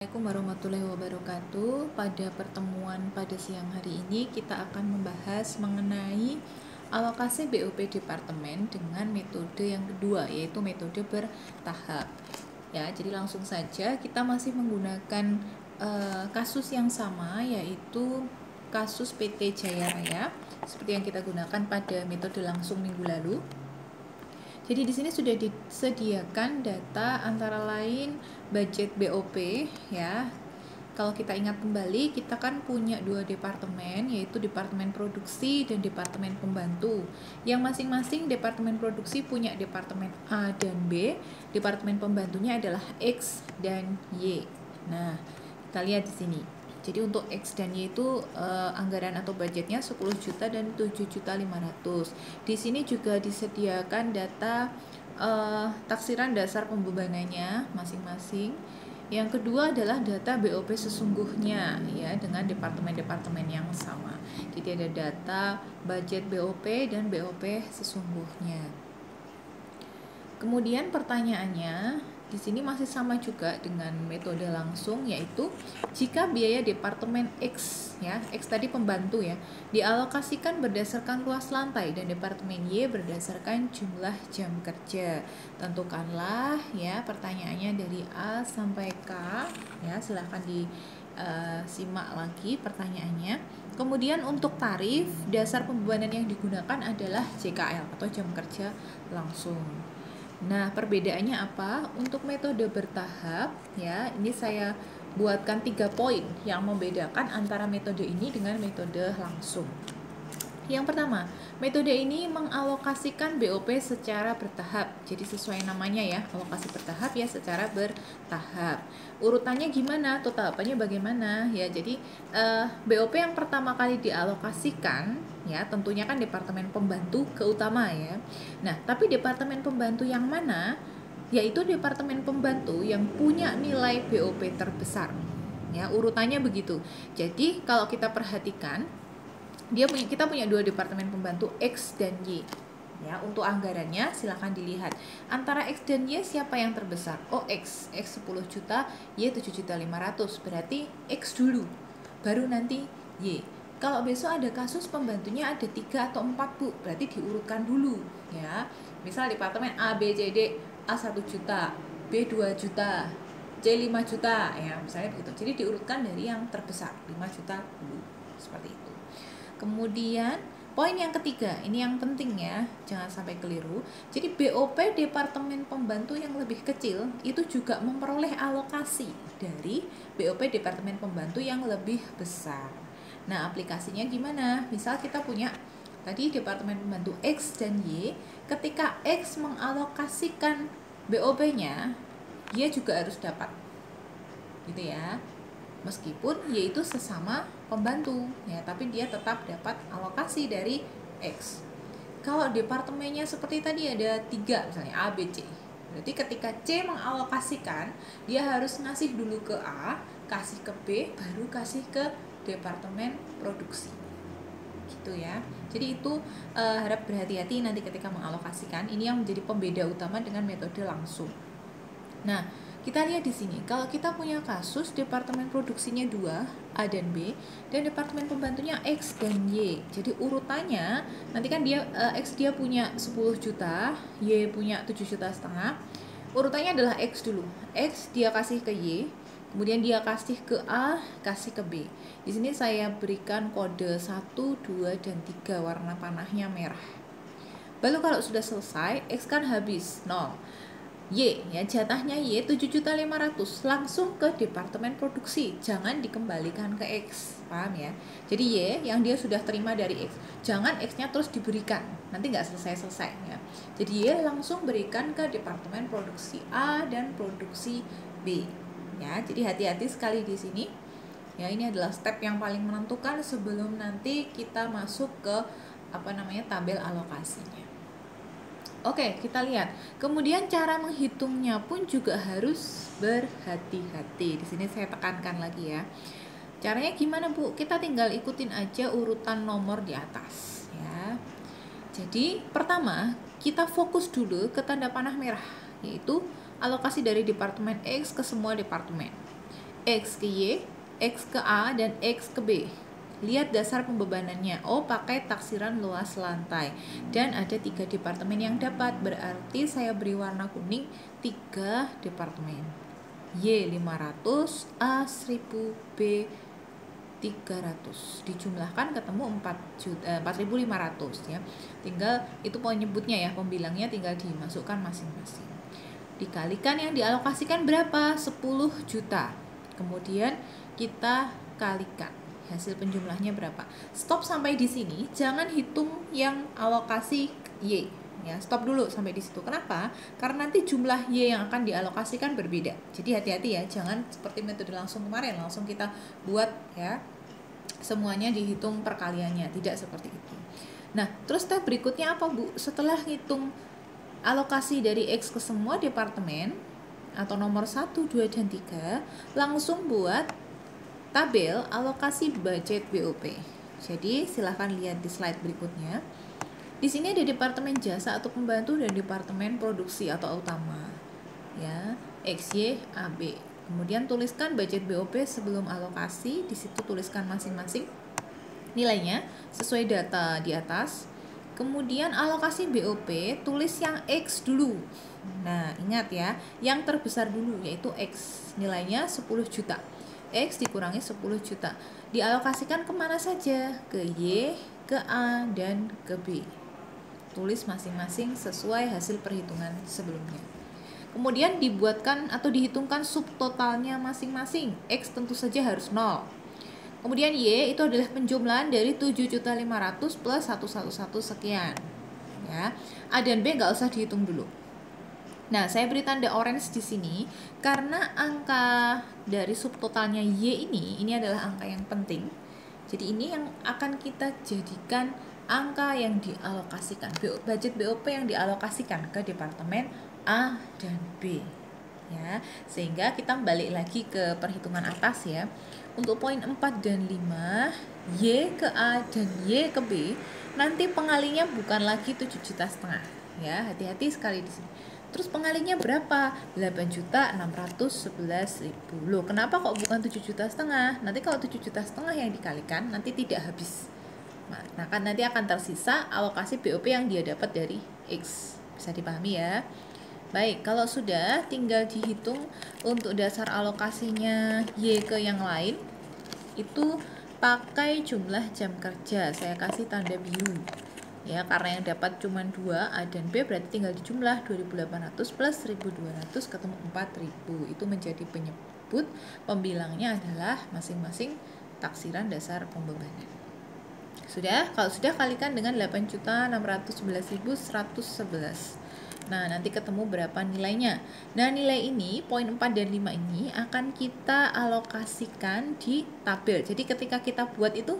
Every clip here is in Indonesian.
Assalamualaikum warahmatullahi wabarakatuh. Pada pertemuan pada siang hari ini kita akan membahas mengenai alokasi BOP departemen dengan metode yang kedua, yaitu metode bertahap. Ya, jadi langsung saja kita masih menggunakan kasus yang sama, yaitu kasus PT Jaya Raya seperti yang kita gunakan pada metode langsung minggu lalu. Jadi di sini sudah disediakan data antara lain budget BOP ya. Kalau kita ingat kembali, kita kan punya dua departemen, yaitu departemen produksi dan departemen pembantu. Yang masing-masing departemen produksi punya departemen A dan B, departemen pembantunya adalah X dan Y. Nah, kita lihat di sini. Jadi untuk X dan Y itu anggaran atau budgetnya 10 juta dan 7.500.000. Di sini juga disediakan data taksiran dasar pembebanannya masing-masing. Yang kedua adalah data BOP sesungguhnya ya, dengan departemen-departemen yang sama. Jadi ada data budget BOP dan BOP sesungguhnya. Kemudian pertanyaannya di sini masih sama juga dengan metode langsung, yaitu jika biaya departemen X ya, X tadi pembantu ya, dialokasikan berdasarkan luas lantai dan departemen Y berdasarkan jumlah jam kerja. Tentukanlah ya pertanyaannya dari A sampai K ya, silahkan disimak lagi pertanyaannya. Kemudian untuk tarif, dasar pembebanan yang digunakan adalah JKL atau jam kerja langsung. Nah, perbedaannya apa? Untuk metode bertahap ya, ini saya buatkan 3 poin yang membedakan antara metode ini dengan metode langsung. Yang pertama, metode ini mengalokasikan BOP secara bertahap. Jadi sesuai namanya ya, alokasi bertahap ya, secara bertahap. Urutannya gimana? Atau tahapannya bagaimana? Ya, jadi BOP yang pertama kali dialokasikan ya, tentunya kan departemen pembantu keutama ya. Nah, tapi departemen pembantu yang mana? Yaitu departemen pembantu yang punya nilai BOP terbesar. Ya, urutannya begitu. Jadi kalau kita perhatikan, kita punya dua departemen pembantu X dan Y. Ya, untuk anggarannya silakan dilihat. Antara X dan Y siapa yang terbesar? Oh, X 10 juta, Y 7.500.000. Berarti X dulu, baru nanti Y. Kalau besok ada kasus pembantunya ada 3 atau 4 Bu, berarti diurutkan dulu ya. Misal departemen A, B, C, D, A 1 juta, B 2 juta, C 5 juta ya, misalnya begitu. Jadi diurutkan dari yang terbesar, 5 juta dulu. Seperti itu. Kemudian poin yang ketiga, ini yang penting ya, jangan sampai keliru. Jadi BOP departemen pembantu yang lebih kecil itu juga memperoleh alokasi dari BOP departemen pembantu yang lebih besar. Nah, aplikasinya gimana? Misal kita punya tadi departemen pembantu X dan Y, ketika X mengalokasikan BOP-nya, Y juga harus dapat. Gitu ya. Meskipun Y itu sesama pembantu ya, tapi dia tetap dapat alokasi dari X. Kalau departemennya seperti tadi ada 3 misalnya A, B, C, berarti ketika C mengalokasikan, dia harus ngasih dulu ke A, kasih ke B, baru kasih ke departemen produksi gitu ya. Jadi itu harap berhati-hati nanti ketika mengalokasikan. Ini yang menjadi pembeda utama dengan metode langsung. Nah, kita lihat di sini, kalau kita punya kasus departemen produksinya 2, A dan B, dan departemen pembantunya X dan Y. Jadi urutannya, nanti kan X dia punya 10 juta, Y punya 7,5 juta. Urutannya adalah X dulu. X dia kasih ke Y, kemudian dia kasih ke A, kasih ke B. Di sini saya berikan kode 1, 2, dan 3, warna panahnya merah. Lalu kalau sudah selesai, X kan habis 0. Y ya, jatahnya Y 7.500.000 langsung ke departemen produksi, jangan dikembalikan ke X, paham ya? Jadi Y yang dia sudah terima dari X, jangan X-nya terus diberikan, nanti nggak selesai ya. Jadi Y langsung berikan ke departemen produksi A dan produksi B ya. Jadi hati-hati sekali di sini ya, ini adalah step yang paling menentukan sebelum nanti kita masuk ke tabel alokasinya. Oke, kita lihat. Kemudian cara menghitungnya pun juga harus berhati-hati. Di sini saya tekankan lagi ya. Caranya gimana, Bu? Kita tinggal ikutin aja urutan nomor di atas ya. Jadi, pertama, kita fokus dulu ke tanda panah merah, yaitu alokasi dari departemen X ke semua departemen. X ke Y, X ke A, dan X ke B. Lihat dasar pembebanannya. Oh, pakai taksiran luas lantai. Dan ada 3 departemen yang dapat. Berarti saya beri warna kuning 3 departemen. Y 500, A 1000, B 300. Dijumlahkan ketemu 4.500 ya. Tinggal itu penyebutnya ya, pembilangnya tinggal dimasukkan masing-masing. Dikalikan yang dialokasikan berapa? 10 juta. Kemudian kita kalikan hasil penjumlahnya berapa. Stop sampai di sini, jangan hitung yang alokasi Y ya, stop dulu sampai di situ. Kenapa? Karena nanti jumlah Y yang akan dialokasikan berbeda. Jadi hati-hati ya, jangan seperti metode langsung kemarin, langsung kita buat ya, semuanya dihitung perkaliannya, tidak seperti itu. Nah, terus step berikutnya apa, Bu? Setelah hitung alokasi dari X ke semua departemen atau nomor 1, 2, dan 3, langsung buat tabel alokasi budget BOP. Jadi silahkan lihat di slide berikutnya. Di sini ada departemen jasa atau pembantu dan departemen produksi atau utama. Ya, XY, AB. Kemudian tuliskan budget BOP sebelum alokasi, di situ tuliskan masing-masing nilainya sesuai data di atas. Kemudian alokasi BOP, tulis yang X dulu. Nah, ingat ya, yang terbesar dulu yaitu X. Nilainya 10 juta. X dikurangi 10 juta. Dialokasikan kemana saja? Ke Y, ke A, dan ke B. Tulis masing-masing sesuai hasil perhitungan sebelumnya. Kemudian dibuatkan atau dihitungkan subtotalnya masing-masing. X tentu saja harus 0. Kemudian Y itu adalah penjumlahan dari 7.500.000 plus 111 sekian. Ya. A dan B nggak usah dihitung dulu. Nah, saya beri tanda orange di sini karena angka dari subtotalnya Y ini adalah angka yang penting. Jadi ini yang akan kita jadikan angka yang dialokasikan, budget BOP yang dialokasikan ke departemen A dan B. Ya, sehingga kita balik lagi ke perhitungan atas ya. Untuk poin 4 dan 5, Y ke A dan Y ke B, nanti pengalinya bukan lagi 7,5 juta ya. Hati-hati sekali di sini. Terus pengalinya berapa? 8.611.000. Loh, kenapa kok bukan 7,5 juta? Nanti kalau 7,5 juta yang dikalikan nanti tidak habis. Nah, kan nanti akan tersisa alokasi BOP yang dia dapat dari X. Bisa dipahami ya. Baik, kalau sudah tinggal dihitung untuk dasar alokasinya Y ke yang lain. Itu pakai jumlah jam kerja. Saya kasih tanda biru. Ya, karena yang dapat cuma 2, A dan B, berarti tinggal dijumlah 2.800 plus 1.200 ketemu 4.000. Itu menjadi penyebut pembilangnya adalah masing-masing taksiran dasar pembebanan. Sudah? Kalau sudah, kalikan dengan 8.611.111. Nah, nanti ketemu berapa nilainya. Nah, nilai ini, poin 4 dan 5 ini akan kita alokasikan di tabel. Jadi ketika kita buat itu,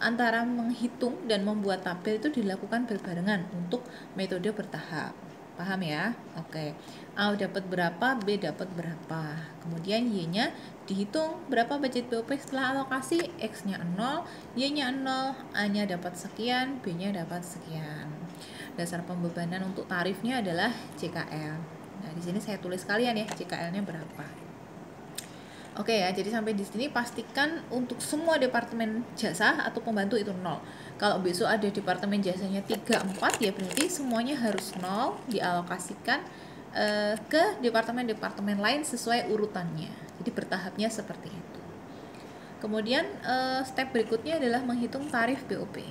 antara menghitung dan membuat tabel itu dilakukan berbarengan untuk metode bertahap. Paham ya? Oke. A dapat berapa, B dapat berapa. Kemudian Y-nya dihitung berapa budget BOP setelah alokasi, X-nya 0, Y-nya 0, A-nya dapat sekian, B-nya dapat sekian. Dasar pembebanan untuk tarifnya adalah JKL. Nah, di sini saya tulis kalian ya, JKL-nya berapa. Oke ya, jadi sampai di sini pastikan untuk semua departemen jasa atau pembantu itu 0. Kalau besok ada departemen jasanya 3, 4, ya berarti semuanya harus 0, dialokasikan ke departemen-departemen lain sesuai urutannya. Jadi bertahapnya seperti itu. Kemudian step berikutnya adalah menghitung tarif BOP.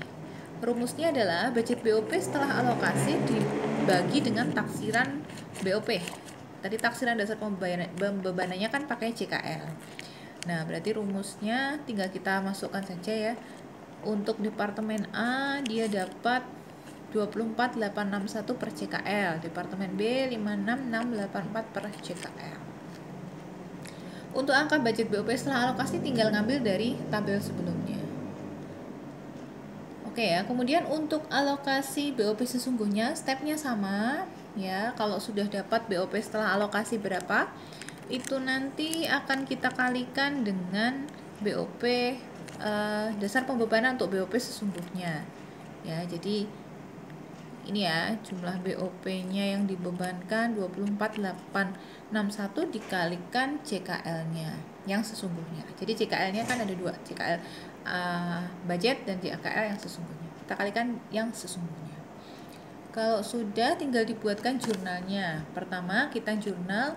Rumusnya adalah budget BOP setelah alokasi dibagi dengan taksiran BOP. Tadi taksiran dasar pembebanannya kan pakai JKL. Nah, berarti rumusnya tinggal kita masukkan saja ya. Untuk departemen A dia dapat 24.861 per JKL, departemen B 56.684 per JKL. Untuk angka budget BOP setelah alokasi tinggal ngambil dari tabel sebelumnya. Oke ya, kemudian untuk alokasi BOP sesungguhnya stepnya sama ya. Kalau sudah dapat BOP setelah alokasi berapa, itu nanti akan kita kalikan dengan BOP dasar pembebanan untuk BOP sesungguhnya ya. Jadi ini ya, jumlah BOP-nya yang dibebankan 24.861 dikalikan CKL-nya yang sesungguhnya. Jadi CKL-nya kan ada dua, CKL budget dan CKL yang sesungguhnya. Kita kalikan yang sesungguhnya. Kalau sudah, tinggal dibuatkan jurnalnya. Pertama, kita jurnal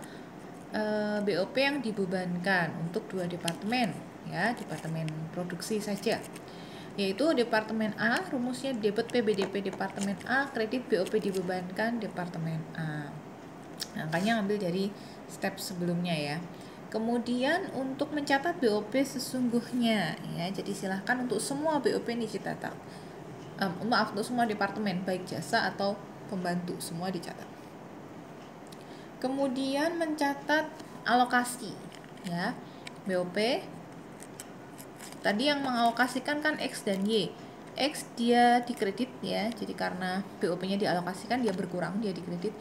BOP yang dibebankan untuk dua departemen, ya, departemen produksi saja, yaitu departemen A, rumusnya debit PBDP departemen A, kredit BOP dibebankan departemen A. Angkanya ambil dari step sebelumnya ya. Kemudian untuk mencatat BOP sesungguhnya, ya, jadi silahkan untuk semua BOP ini dicatat. Maaf, untuk semua departemen baik jasa atau pembantu semua dicatat. Kemudian mencatat alokasi, ya, BOP tadi yang mengalokasikan kan X dan Y. X dia dikredit ya, jadi karena BOP-nya dialokasikan dia berkurang, dia dikredit.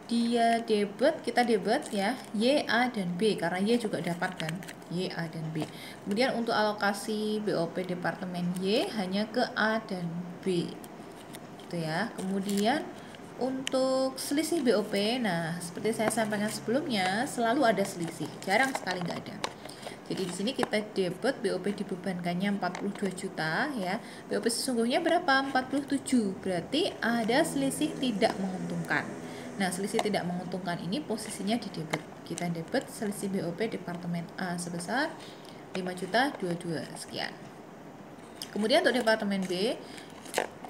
Dia debit, kita debit ya, Y, A, dan B, karena Y juga dapat kan, Y, A, dan B. Kemudian untuk alokasi BOP departemen Y hanya ke A dan B, gitu ya. Kemudian untuk selisih BOP, nah seperti saya sampaikan sebelumnya, selalu ada selisih, jarang sekali nggak ada. Jadi di sini kita debit BOP dibebankannya 42 juta ya. BOP sesungguhnya berapa? 47. Berarti ada selisih tidak menguntungkan. Nah, selisih tidak menguntungkan ini posisinya di debit. Kita debit selisih BOP departemen A sebesar 5 juta 22 sekian. Kemudian untuk departemen B,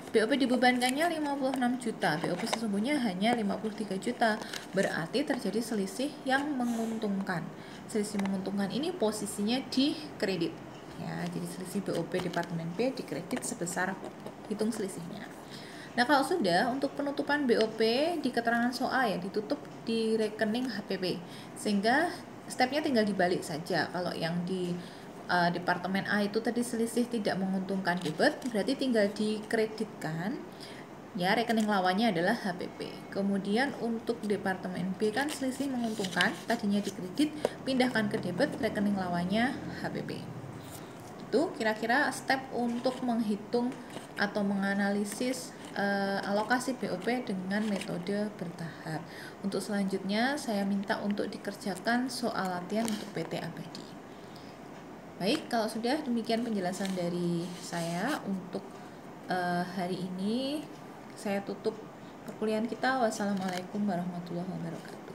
BOP dibebankannya 56 juta, BOP sesungguhnya hanya 53 juta, berarti terjadi selisih yang menguntungkan. Selisih menguntungkan ini posisinya di kredit. Ya, jadi selisih BOP departemen B di kredit sebesar, hitung selisihnya. Nah, kalau sudah, untuk penutupan BOP di keterangan soal ya ditutup di rekening HPP, sehingga stepnya tinggal dibalik saja. Kalau yang di departemen A itu tadi selisih tidak menguntungkan debit, berarti tinggal dikreditkan ya, rekening lawannya adalah HPP. Kemudian untuk departemen B kan selisih menguntungkan, tadinya dikredit, pindahkan ke debit, rekening lawannya HPP. Itu kira-kira step untuk menghitung atau menganalisis alokasi BOP dengan metode bertahap. Untuk selanjutnya saya minta untuk dikerjakan soal latihan untuk PT Abadi. Baik, kalau sudah demikian penjelasan dari saya untuk hari ini. Saya tutup perkuliahan kita. Wassalamualaikum warahmatullahi wabarakatuh.